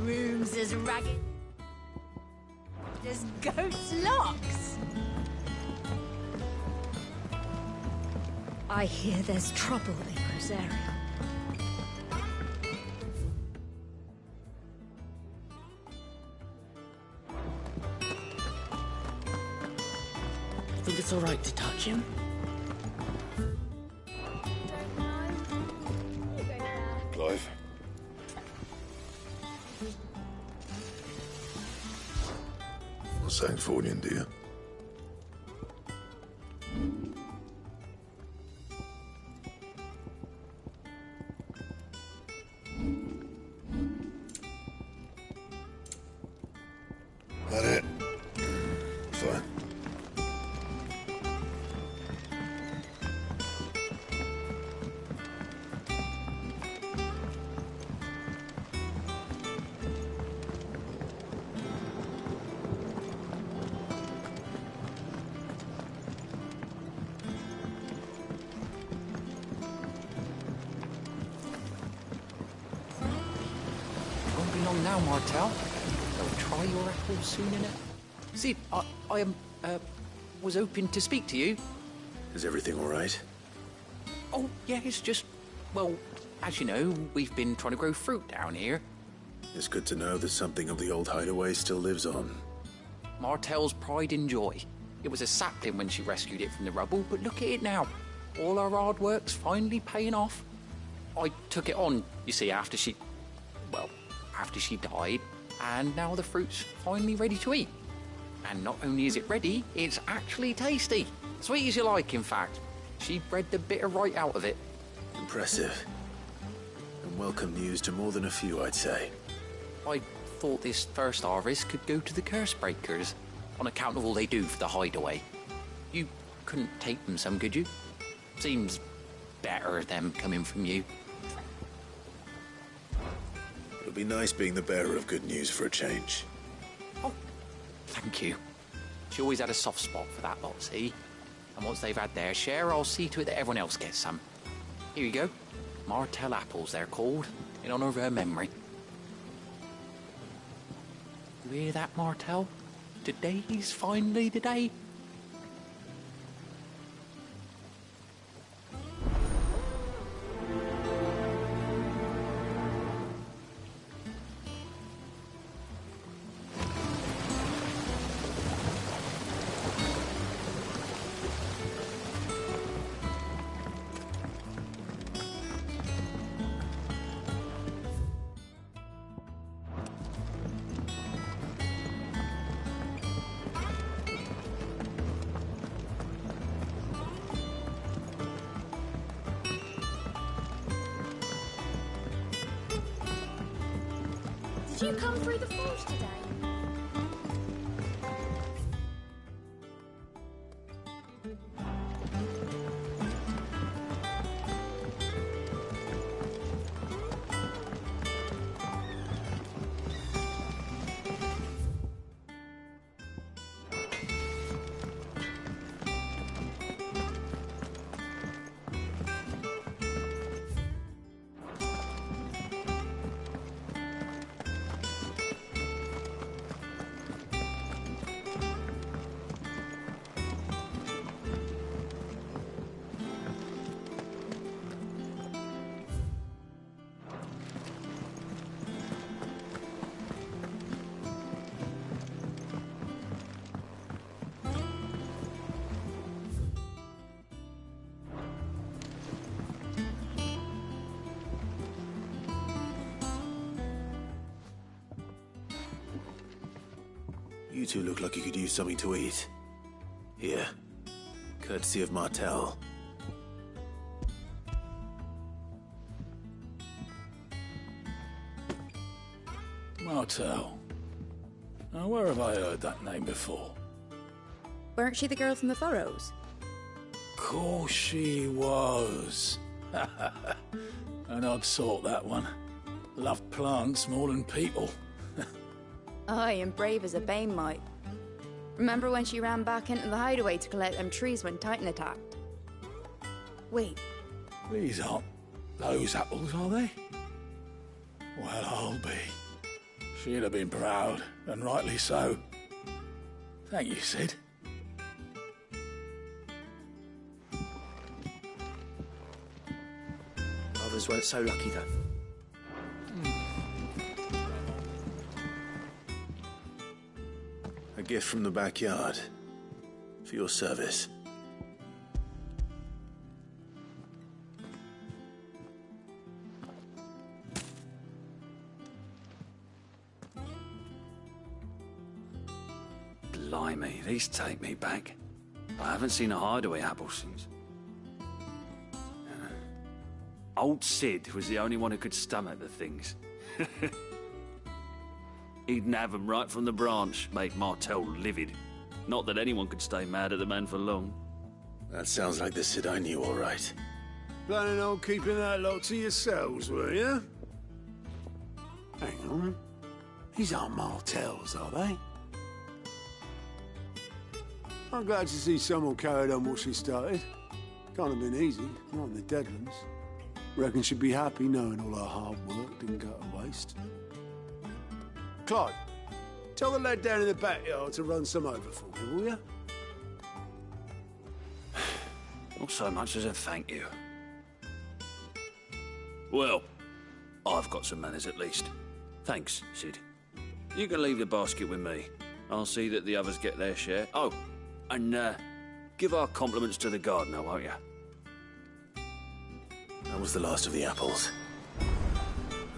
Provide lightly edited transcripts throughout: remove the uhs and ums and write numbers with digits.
room's as ragged as goat's locks. I hear there's trouble in Rosaria. Think it's all right to touch him? Clive. Not Sancfordian, do you? That it? Fine. Won't be long now, Martel. They'll try your apples soon, innit? See, I was hoping to speak to you. Is everything all right? Oh, yeah, it's just, well, as you know, we've been trying to grow fruit down here. It's good to know that something of the old hideaway still lives on. Martel's pride and joy. It was a sapling when she rescued it from the rubble, but look at it now. All our hard work's finally paying off. I took it on, you see, after she died, and now the fruit's finally ready to eat. And not only is it ready, it's actually tasty. Sweet as you like, in fact. She bred the bitter right out of it. Impressive. And welcome news to more than a few, I'd say. I thought this first harvest could go to the curse breakers, on account of all they do for the hideaway. You couldn't take them some, could you? Seems better them coming from you. It'll be nice being the bearer of good news for a change. Oh, thank you. She always had a soft spot for that lot, see? And once they've had their share, I'll see to it that everyone else gets some. Here you go. Martel apples, they're called, in honour of her memory. You hear that, Martel? Today's finally the day. Did you come through the forge today? You two look like you could use something to eat. Here, courtesy of Martel. Martel. Now, where have I heard that name before? Weren't she the girl from the Furrows? Course she was. An odd sort, that one. Loved plants more than people. Aye, and brave as a bane might. Remember when she ran back into the hideaway to collect them trees when Titan attacked? Wait, These aren't those apples, are they? Well, I'll be. She'd have been proud, and rightly so. Thank you, Sid. Others weren't so lucky, though. A gift from the backyard. For your service. Blimey, these take me back. I haven't seen a hideaway apple since. Old Sid was the only one who could stomach the things. He'd nab 'em right from the branch, make Martell livid. Not that anyone could stay mad at the man for long. That sounds like the Sid I knew, all right. Planning on keeping that lot to yourselves, were you? Hang on. These aren't Martells, are they? I'm glad to see someone carried on what she started. Can't have been easy, not in the Deadlands. Reckon she'd be happy knowing all her hard work didn't go to waste. Clive, tell the lad down in the backyard to run some over for me, will you? Not so much as a thank you. Well, I've got some manners at least. Thanks, Sid. You can leave the basket with me. I'll see that the others get their share. Oh, and give our compliments to the gardener, won't you? That was the last of the apples.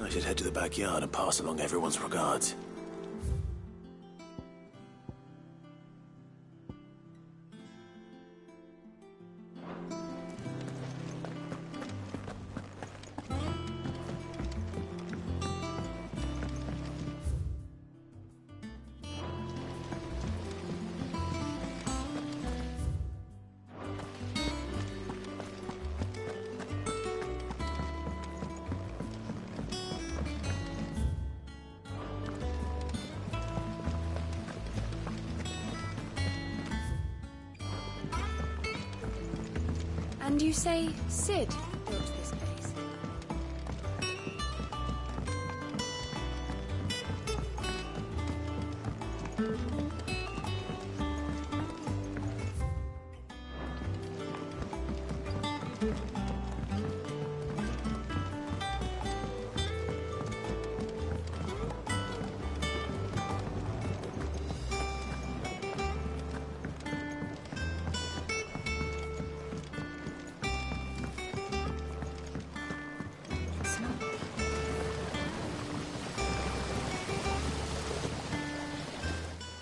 I should head to the backyard and pass along everyone's regards. And you say Sid built this place?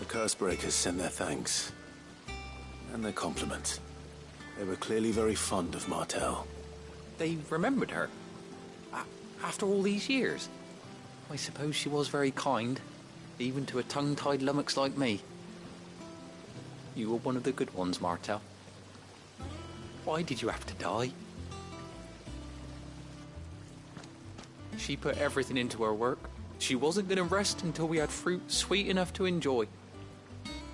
Cursebreakers send their thanks. And their compliments. They were clearly very fond of Martell. They remembered her. After all these years. I suppose she was very kind, even to a tongue-tied lummox like me. You were one of the good ones, Martell. Why did you have to die? She put everything into her work. She wasn't going to rest until we had fruit sweet enough to enjoy.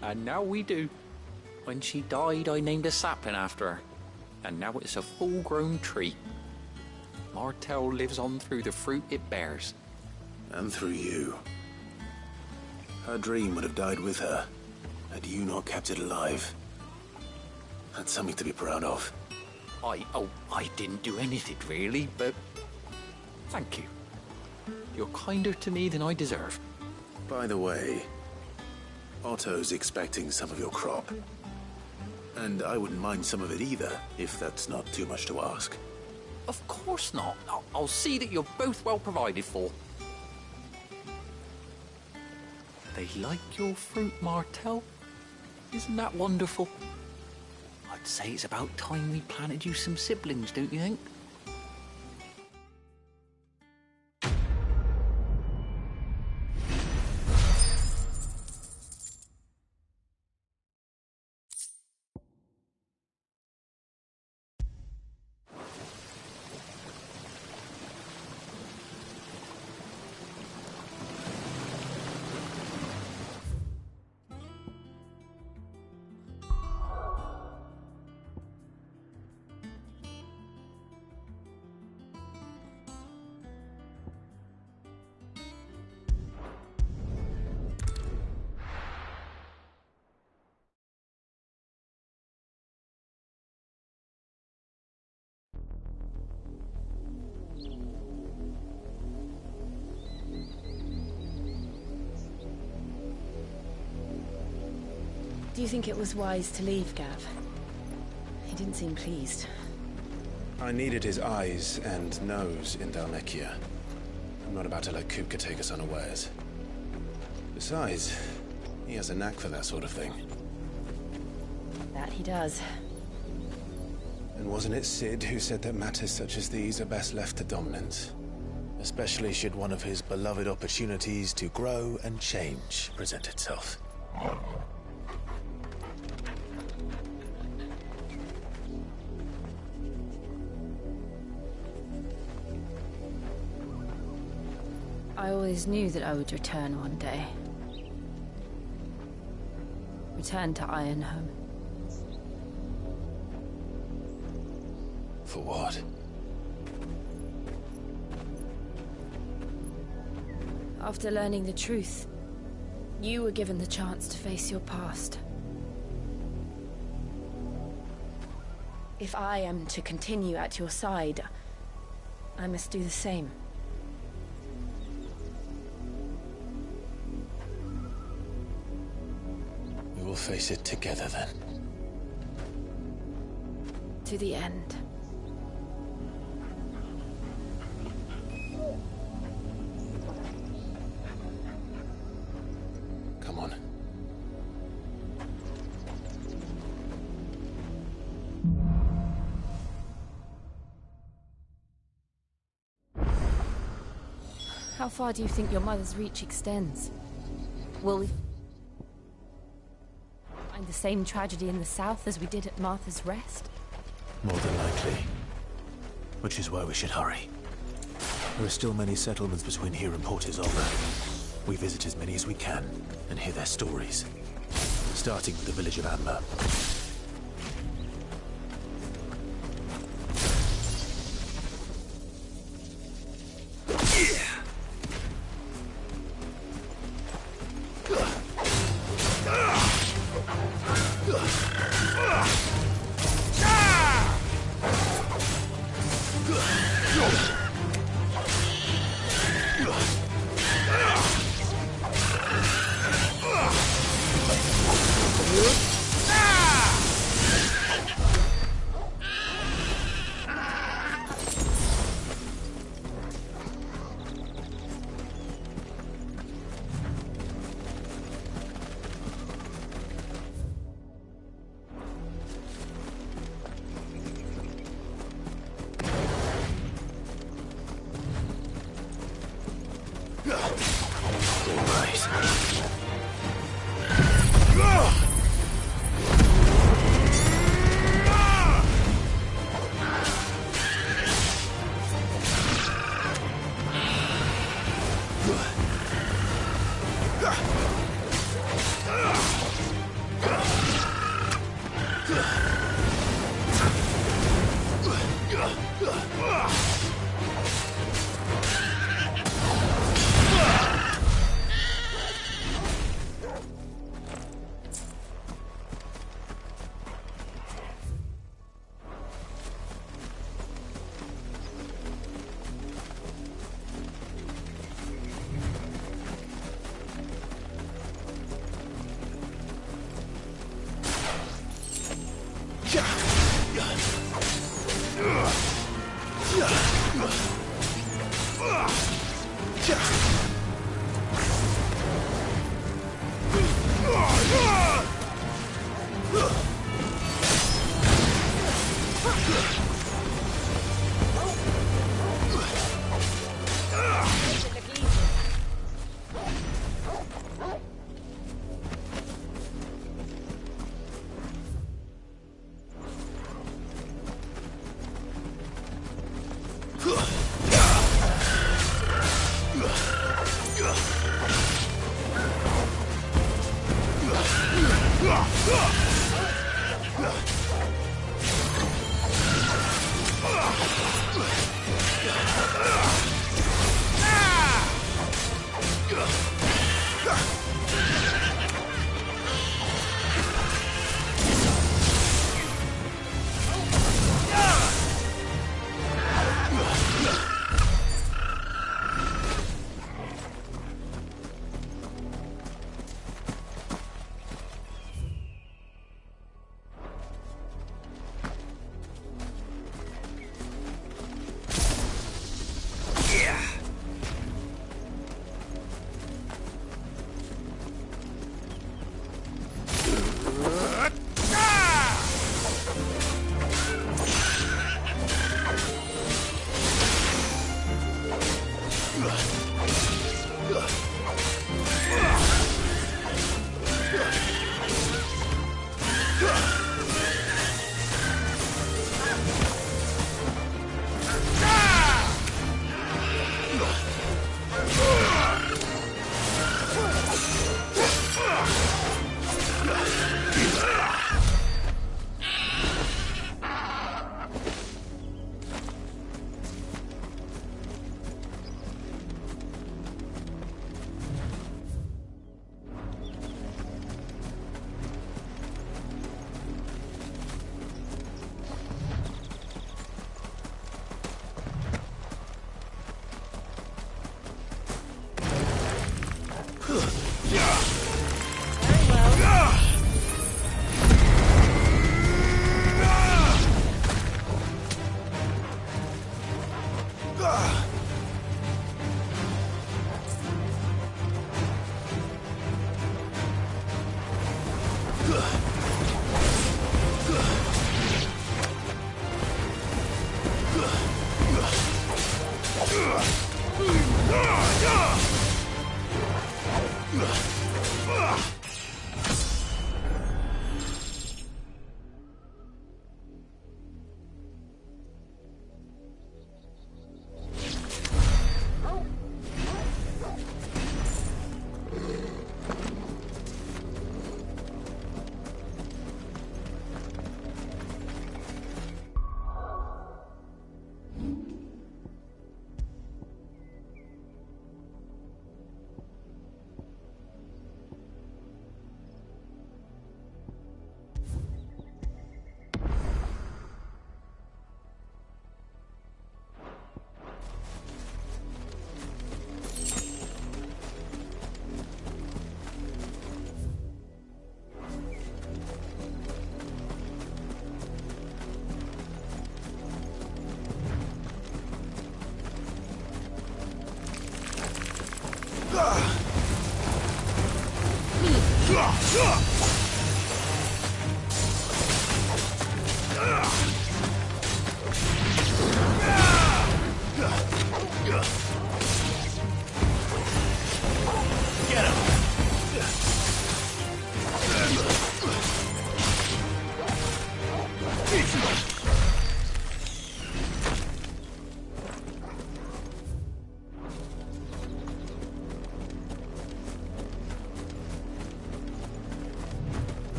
And now we do. When she died, I named a sapling after her. And now it's a full-grown tree. Martell lives on through the fruit it bears. And through you. Her dream would have died with her, had you not kept it alive. That's something to be proud of. I didn't do anything really, but thank you. You're kinder to me than I deserve. By the way, Otto's expecting some of your crop. And I wouldn't mind some of it either, if that's not too much to ask. Of course not. I'll see that you're both well provided for. They like your fruit, Martell. Isn't that wonderful? I'd say it's about time we planted you some siblings, don't you think? Do you think it was wise to leave, Gav? He didn't seem pleased. I needed his eyes and nose in Dalmekia. I'm not about to let Kupka take us unawares. Besides, he has a knack for that sort of thing. That he does. And wasn't it Sid who said that matters such as these are best left to dominance? Especially should one of his beloved opportunities to grow and change present itself. I always knew that I would return one day. Return to Ironhome. For what? After learning the truth, you were given the chance to face your past. If I am to continue at your side, I must do the same. We will face it together then. To the end. Come on. How far do you think your mother's reach extends? Will we find the same tragedy in the south as we did at Martha's Rest? More than likely. Which is why we should hurry. There are still many settlements between here and Port Isolde. We visit as many as we can and hear their stories. Starting with the village of Amber.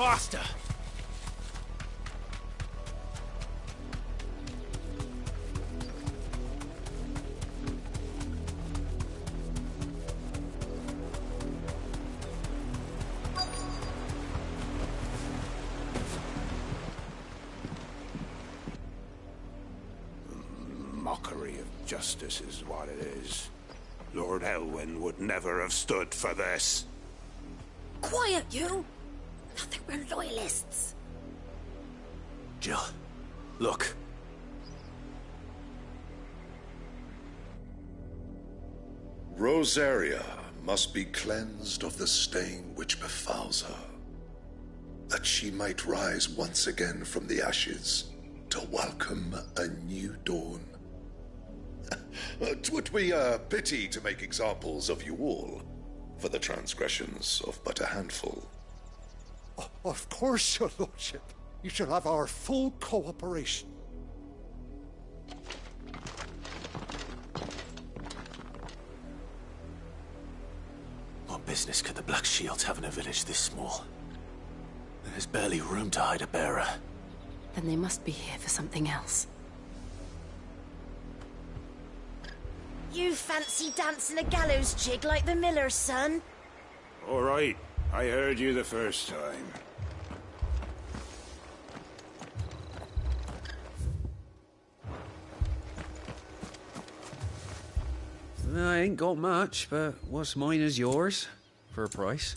Faster! Mockery of justice is what it is. Lord Elwyn would never have stood for this. Quiet, you! Nothing, we're loyalists. Jill, look. Rosaria must be cleansed of the stain which befouls her, that she might rise once again from the ashes to welcome a new dawn. 'Twould be a pity to make examples of you all for the transgressions of but a handful. Of course, your lordship. You shall have our full cooperation. What business could the Black Shields have in a village this small? There's barely room to hide a bearer. Then they must be here for something else. You fancy dancing a gallows jig like the miller's son? All right, I heard you the first time. I ain't got much, but what's mine is yours, for a price.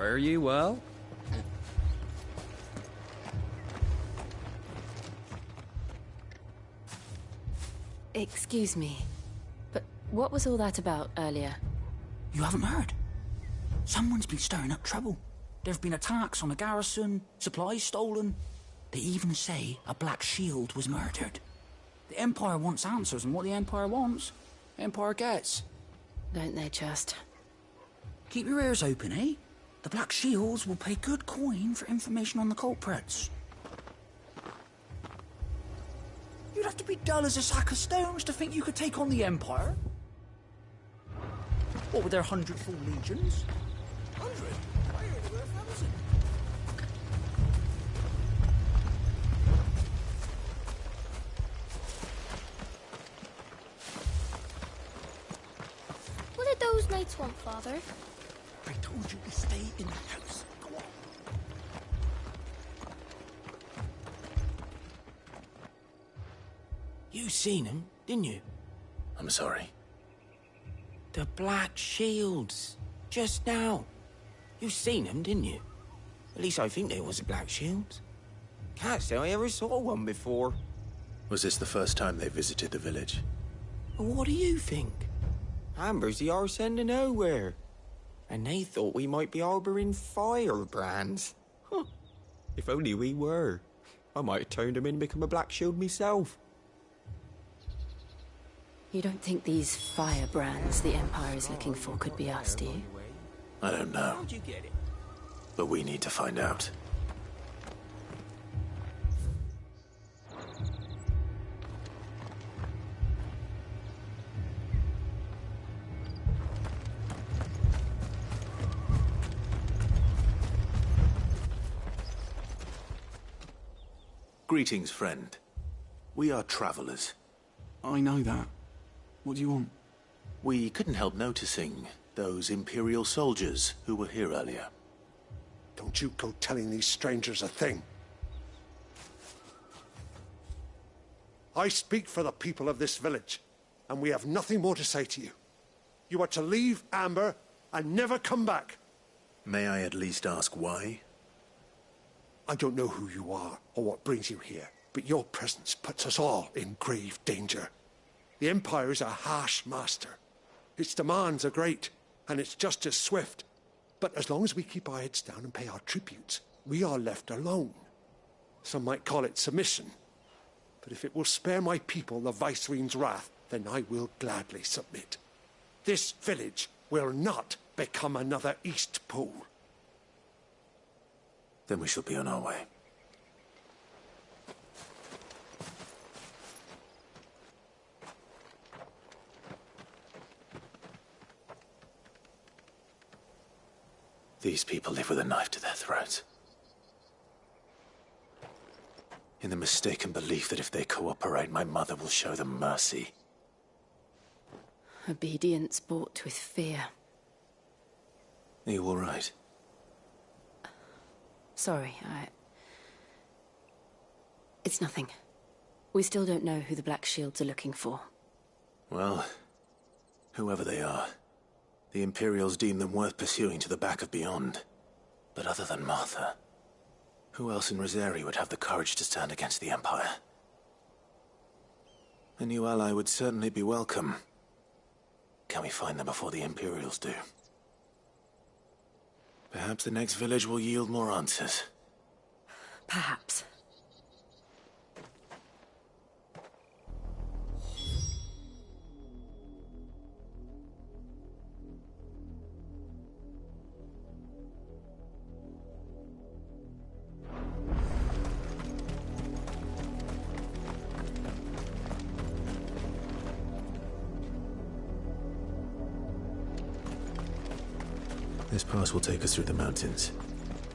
Fare you well? Excuse me, but what was all that about earlier? You haven't heard? Someone's been stirring up trouble. There've been attacks on the garrison, supplies stolen. They even say a Black Shield was murdered. The Empire wants answers, and what the Empire wants, the Empire gets. Don't they just? Keep your ears open, eh? The Black Shields will pay good coin for information on the culprits. You'd have to be dull as a sack of stones to think you could take on the Empire. What with their 100 full legions? 100? I heard there were 1,000. What did those knights want, Father? I told you to stay in the house. Go on. You seen them, didn't you? I'm sorry. The Black Shields. Just now. You seen them, didn't you? At least I think there was a Black Shield. Can't say I ever saw one before. Was this the first time they visited the village? What do you think? Amber's the arse end of nowhere. And they thought we might be harbouring firebrands. Huh. If only we were. I might have turned them in and become a Black Shield myself. You don't think these firebrands the Empire is looking for could be us, do you? I don't know. How'd you get it? But we need to find out. Greetings, friend. We are travelers. I know that. What do you want? We couldn't help noticing those Imperial soldiers who were here earlier. Don't you go telling these strangers a thing. I speak for the people of this village, and we have nothing more to say to you. You are to leave Amber and never come back. May I at least ask why? I don't know who you are or what brings you here, but your presence puts us all in grave danger. The Empire is a harsh master. Its demands are great, and its justice swift. But as long as we keep our heads down and pay our tributes, we are left alone. Some might call it submission. But if it will spare my people the Viceroy's wrath, then I will gladly submit. This village will not become another East Pool. Then we shall be on our way. These people live with a knife to their throats. In the mistaken belief that if they cooperate, my mother will show them mercy. Obedience bought with fear. Are you all right? Sorry, It's nothing. We still don't know who the Black Shields are looking for. Well, whoever they are, the Imperials deem them worth pursuing to the back of beyond. But other than Martha, who else in Rosari would have the courage to stand against the Empire? A new ally would certainly be welcome. Can we find them before the Imperials do? Perhaps the next village will yield more answers. Perhaps. This pass will take us through the mountains.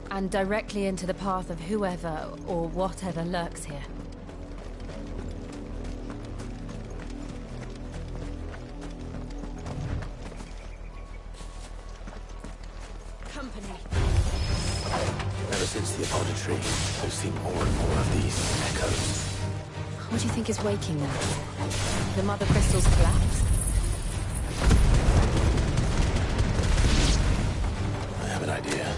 And directly into the path of whoever or whatever lurks here. Company. Ever since the auditory, I've seen more and more of these echoes. What do you think is waking them? The Mother Crystal's collapse? I have an idea.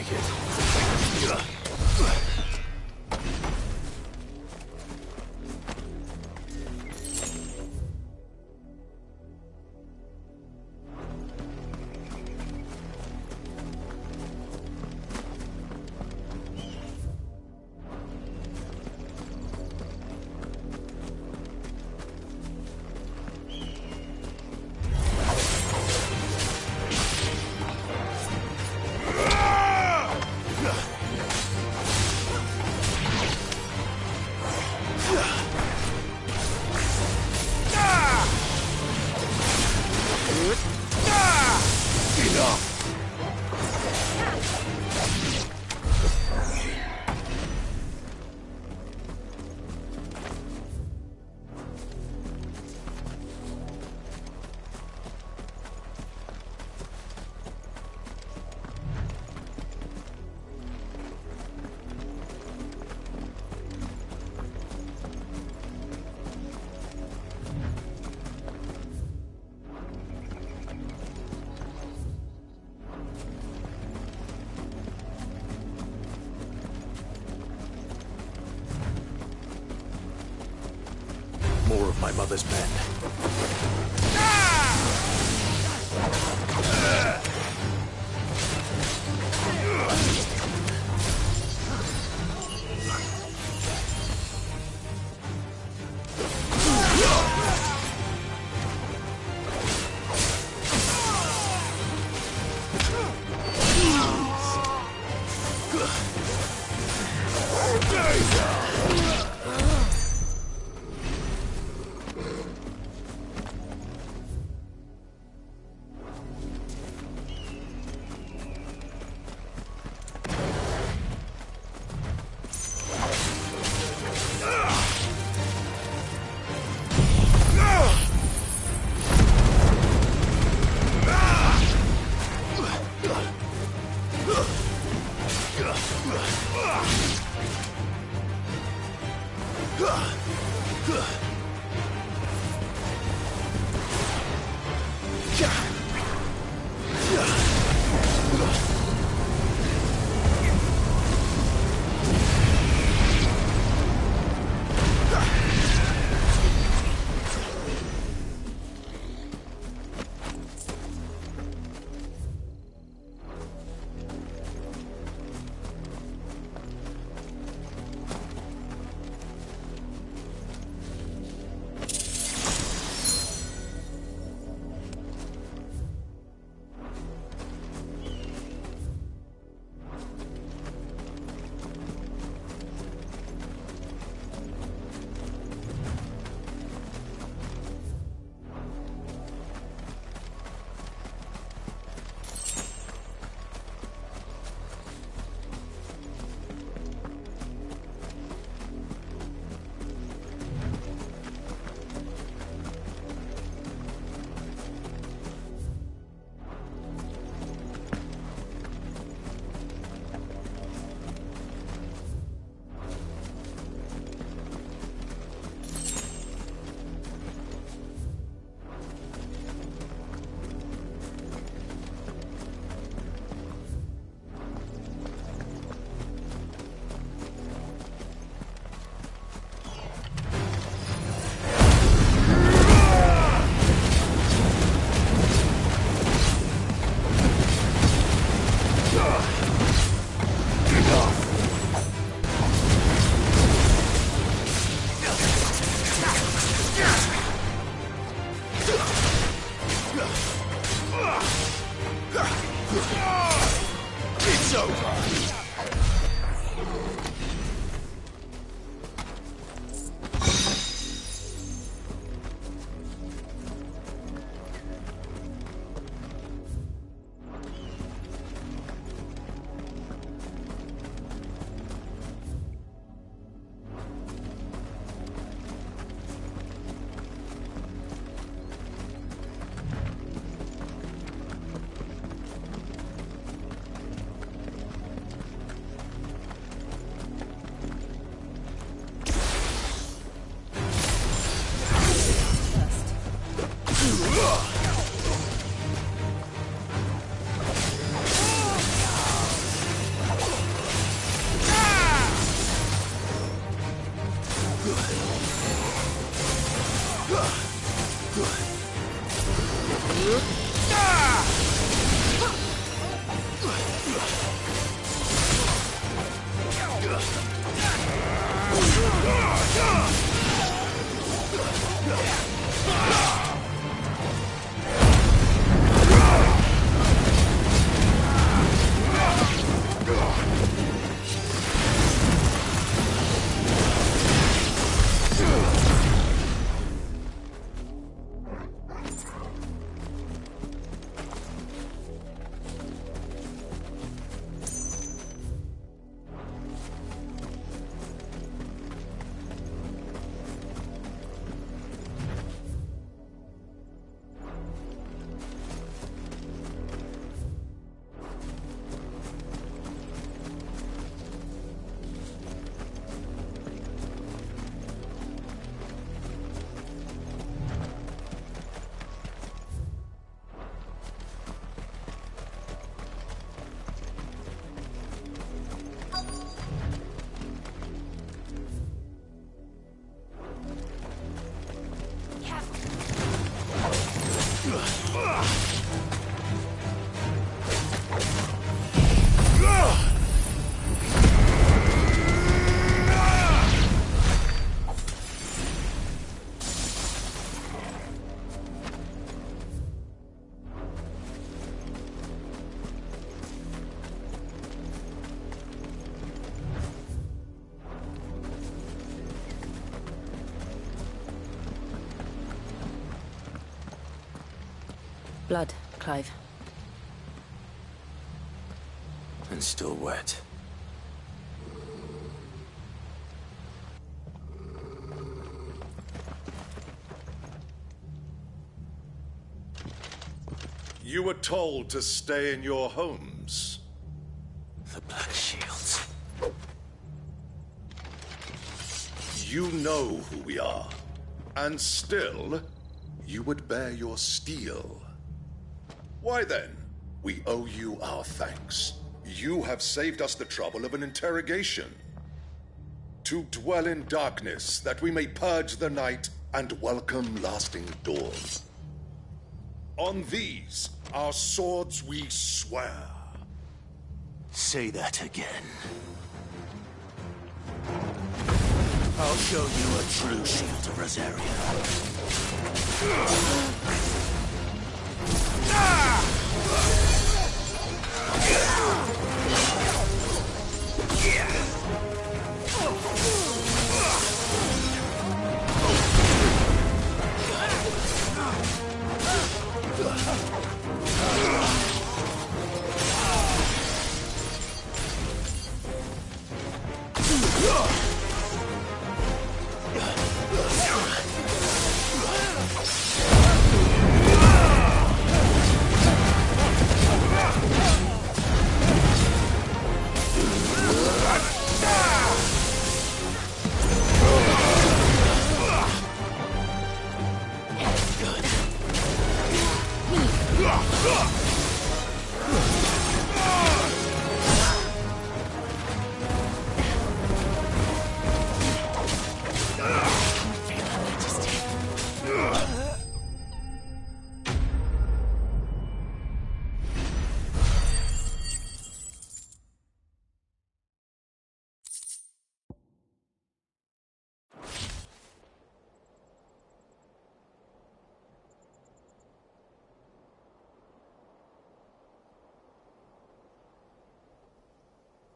take it. More of my mother's men. It's over! Blood, Clive. And still wet. You were told to stay in your homes. The Black Shields. You know who we are. And still, you would bear your steel. Why then, we owe you our thanks. You have saved us the trouble of an interrogation. To dwell in darkness, that we may purge the night and welcome lasting dawn. On these, our swords we swear. Say that again. I'll show you a true shield of Rosaria.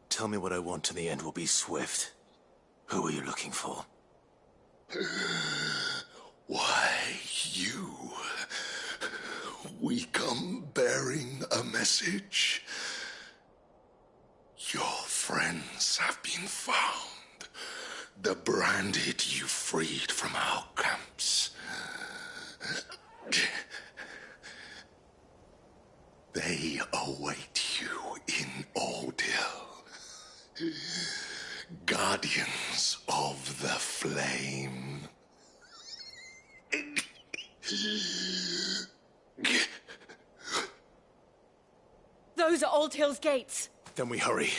Tell me what I want and the end will be swift. Who are you looking for? Why, you. We come bearing a message. Your friends have been found. The branded you freed from our camps. They await you in Odil. Guardians of the Flame. Those are Old Hill's gates. Then we hurry.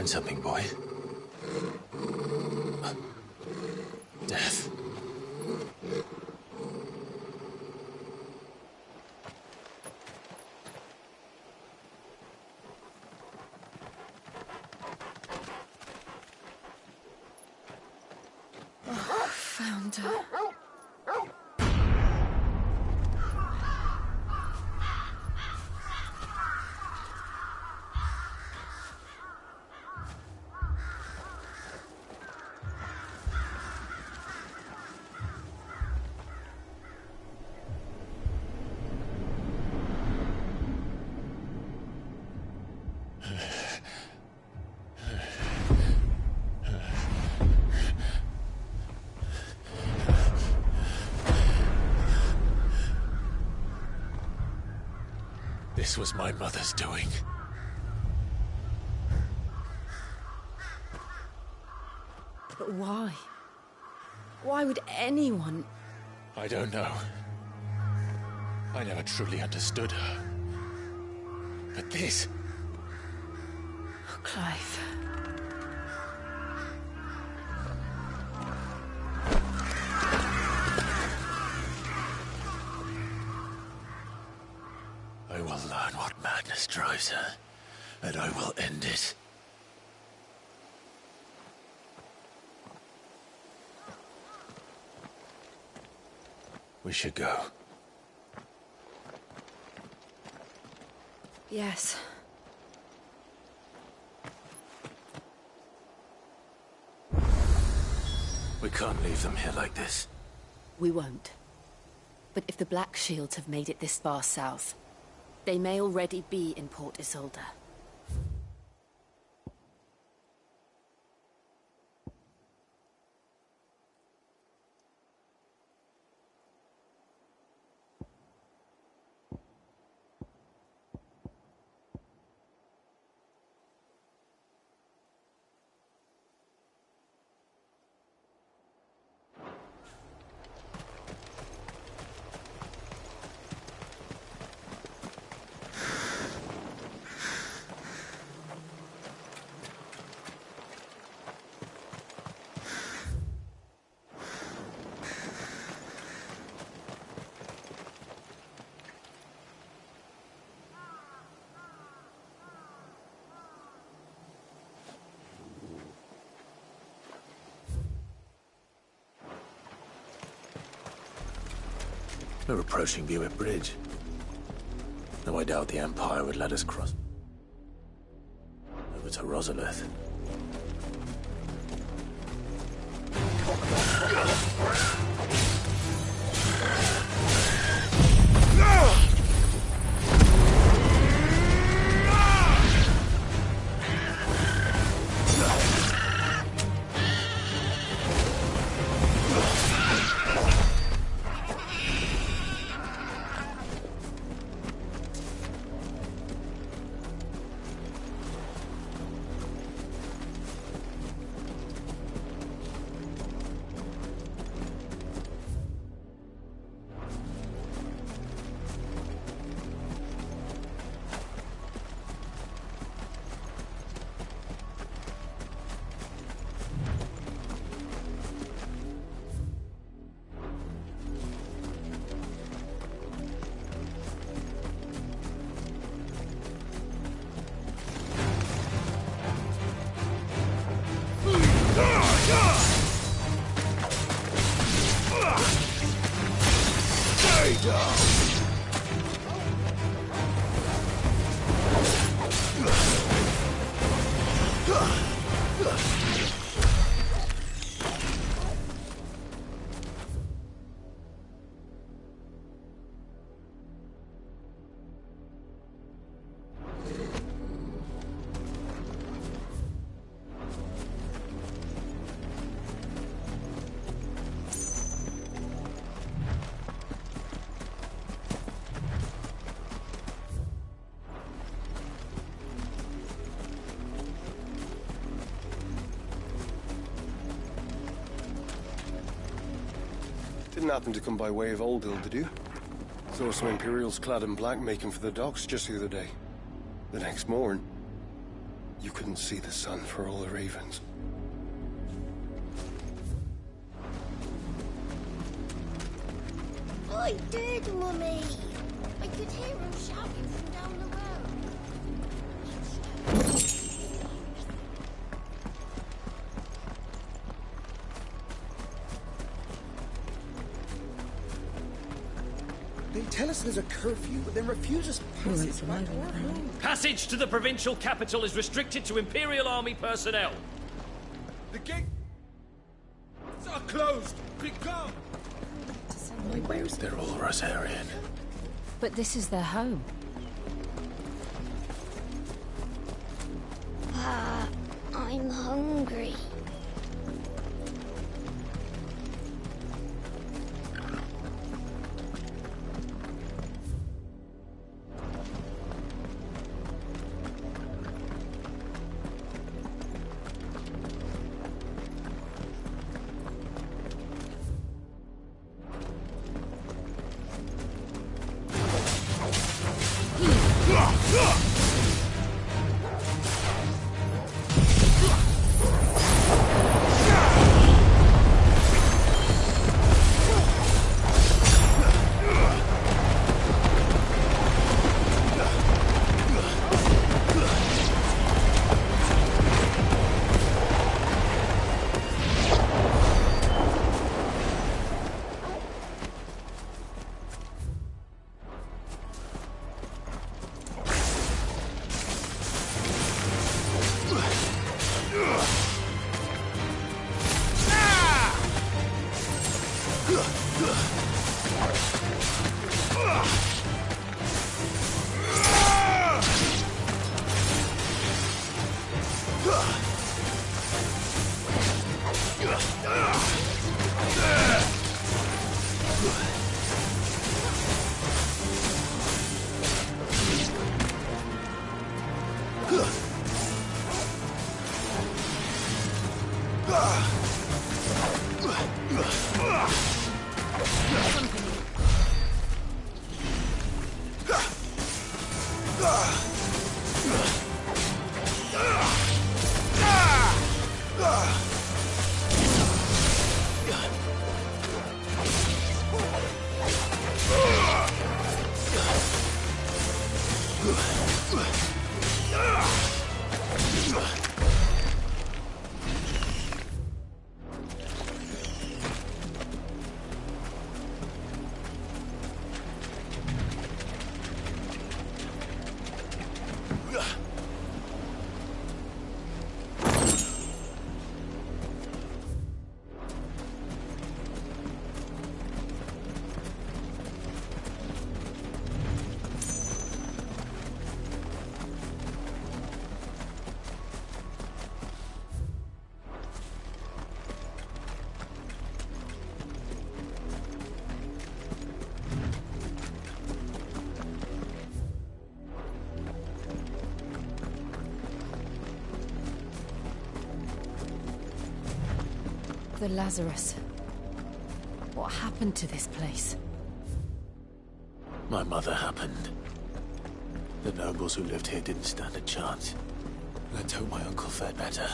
find something, boy. Death. Oh, found her. This was my mother's doing. But why? Why would anyone... I don't know. I never truly understood her. But this... Oh, Clive. I will learn what madness drives her, and I will end it. We should go. Yes. We can't leave them here like this. We won't. But if the Black Shields have made it this far south, they may already be in Port Isolde. We're approaching Buick Bridge. Though I doubt the Empire would let us cross over to Rosalith. Didn't happen to come by way of Oldhill, did you? Saw some Imperials clad in black making for the docks just the other day. The next morn, You couldn't see the sun for all the ravens. I did, Mummy. I could hear him shouting from down the road. They tell us there's a curfew, but then refuse us passage back to our home. Passage to the provincial capital is restricted to Imperial Army personnel. The gates are closed. Be gone. They're all Rosarian. But this is their home. I'm hungry. The Lazarus. What happened to this place? My mother happened. The nobles who lived here didn't stand a chance. Let's hope my uncle fared better.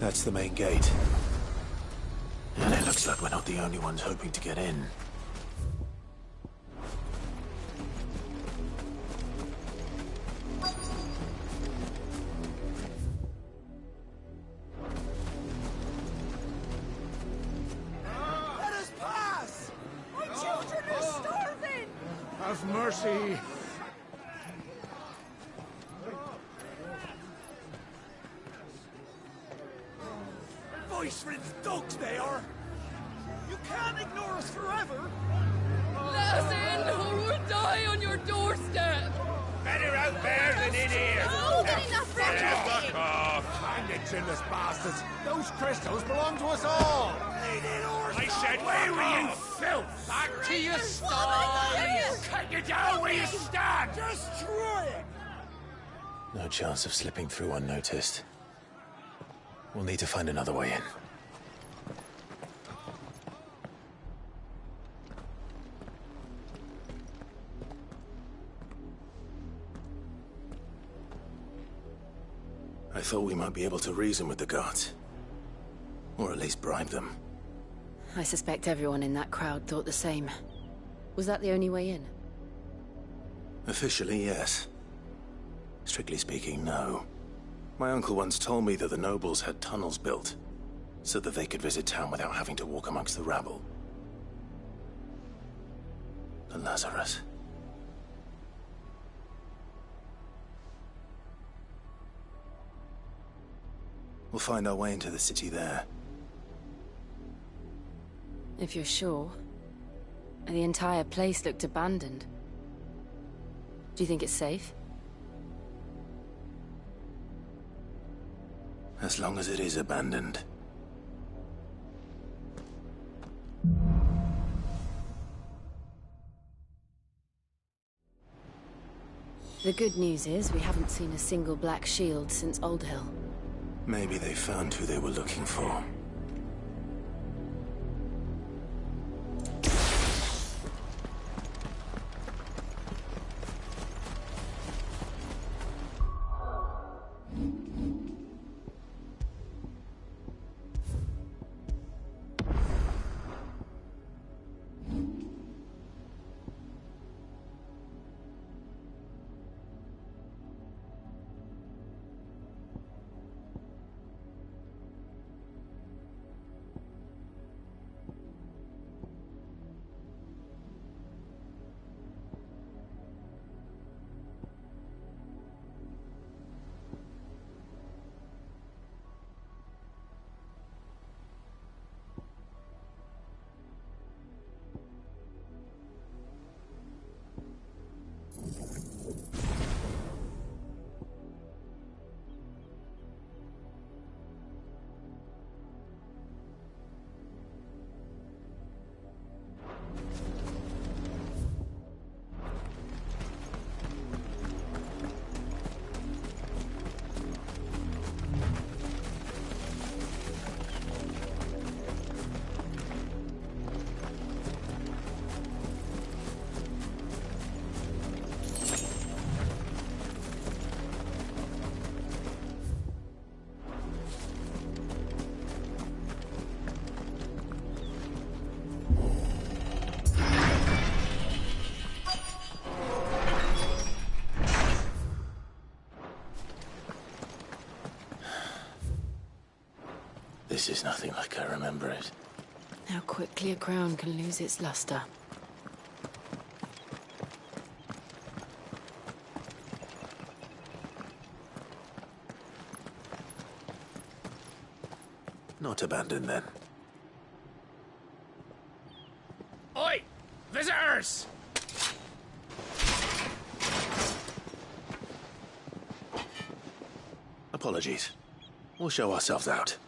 That's the main gate. And it looks like we're not the only ones hoping to get in. Let us pass! My children are starving! Have mercy. Voice-rinsed dogs they are! You can't ignore us forever! Let us in, or we'll die on your doorstep! Better out there than in here! Fuck off! Hang it, chinless bastards! Those crystals belong to us all! I said, away with you, filth! Back to your stalls! Cut you down where you stand! Destroy it! No chance of slipping through unnoticed. We'll need to find another way in. I thought we might be able to reason with the guards. Or at least bribe them. I suspect everyone in that crowd thought the same. Was that the only way in? Officially, yes. Strictly speaking, no. My uncle once told me that the nobles had tunnels built, so that they could visit town without having to walk amongst the rabble. The Lazarus. We'll find our way into the city there. If you're sure. The entire place looked abandoned. Do you think it's safe? As long as it is abandoned. The good news is we haven't seen a single black shield since Old Hill. Maybe they found who they were looking for. This is nothing like I remember it. How quickly a crown can lose its luster. Not abandoned, then. Oi! Visitors! Apologies. We'll show ourselves out.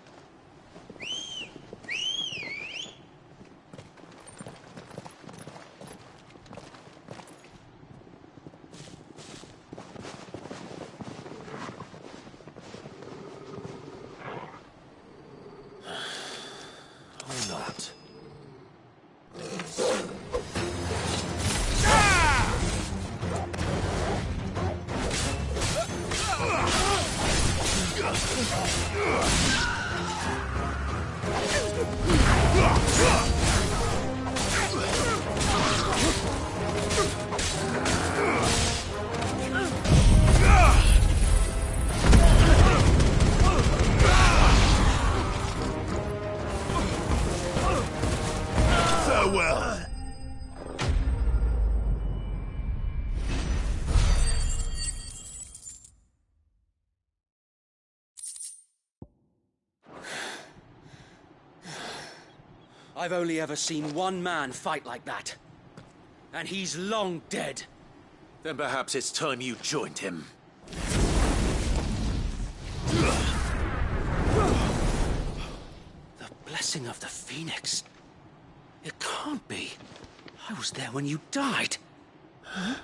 Or not. Farewell. I've only ever seen one man fight like that. And he's long dead. Then perhaps it's time you joined him. The blessing of the Phoenix. It can't be. I was there when you died. Huh?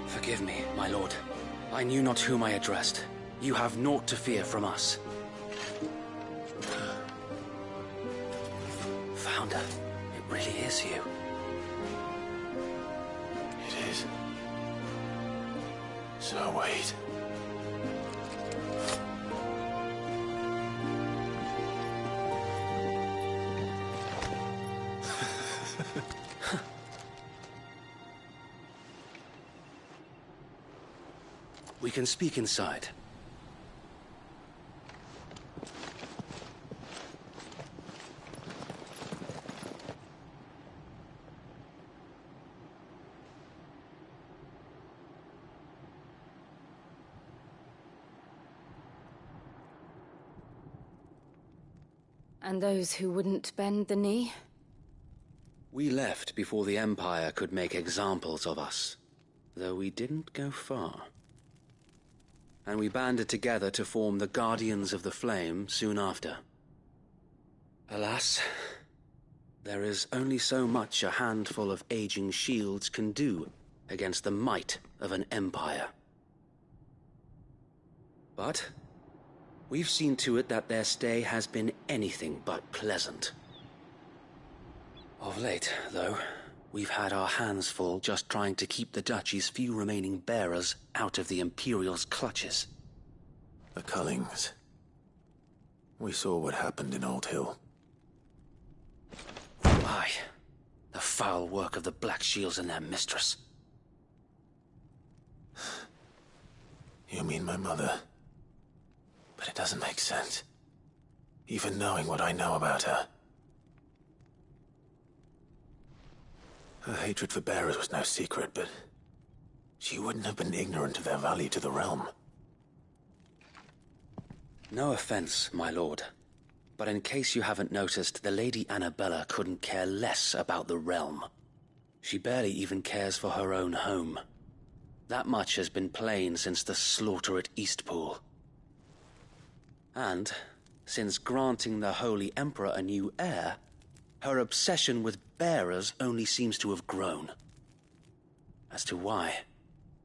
Forgive me, my lord. I knew not whom I addressed. You have naught to fear from us. Founder, it really is you. It is. So wait. We can speak inside. And those who wouldn't bend the knee? We left before the Empire could make examples of us, though we didn't go far. And we banded together to form the Guardians of the Flame soon after. Alas, there is only so much a handful of aging shields can do against the might of an empire. But we've seen to it that their stay has been anything but pleasant. Of late, though, we've had our hands full just trying to keep the Duchy's few remaining bearers out of the Imperial's clutches. The Cullings. We saw what happened in Old Hill. Aye. The foul work of the Black Shields and their mistress. You mean my mother? But it doesn't make sense. Even knowing what I know about her. Her hatred for bearers was no secret, but she wouldn't have been ignorant of their value to the realm. No offense, my lord, but in case you haven't noticed, the Lady Annabella couldn't care less about the realm. She barely even cares for her own home. That much has been plain since the slaughter at Eastpool. And, since granting the Holy Emperor a new heir, her obsession with bearers only seems to have grown. As to why,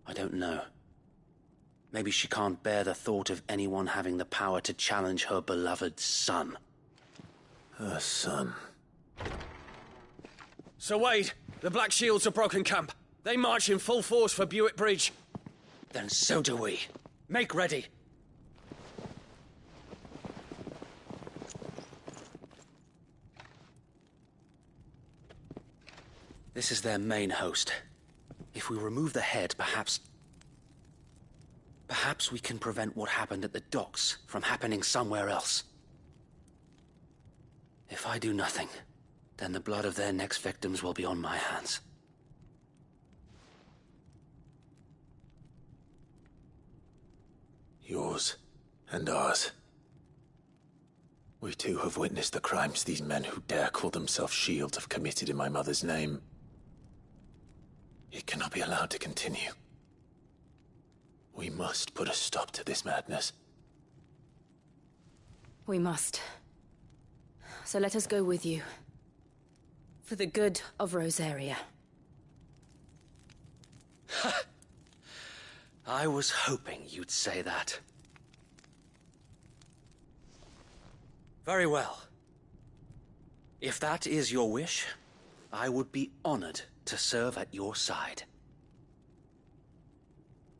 I don't know. Maybe she can't bear the thought of anyone having the power to challenge her beloved son. Her son. Sir Wade, the Black Shields have broken camp. They march in full force for Buick Bridge. Then so do we. Make ready. This is their main host. If we remove the head, perhaps we can prevent what happened at the docks from happening somewhere else. If I do nothing, then the blood of their next victims will be on my hands. Yours and ours. We too have witnessed the crimes these men who dare call themselves Shield have committed in my mother's name. It cannot be allowed to continue. We must put a stop to this madness. We must. So let us go with you. For the good of Rosaria. I was hoping you'd say that. Very well. If that is your wish, I would be honored to serve at your side.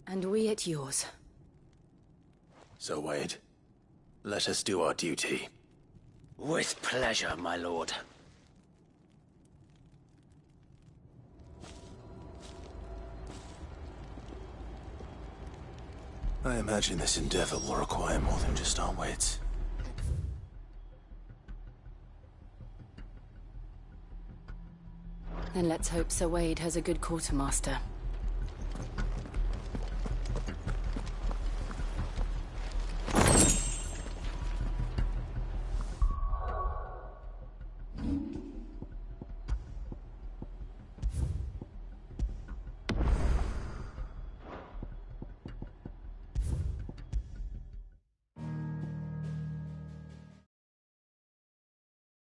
And we at yours. So, Wade, let us do our duty. With pleasure, my lord. I imagine this endeavor will require more than just our wits. Then let's hope Sir Wade has a good quartermaster.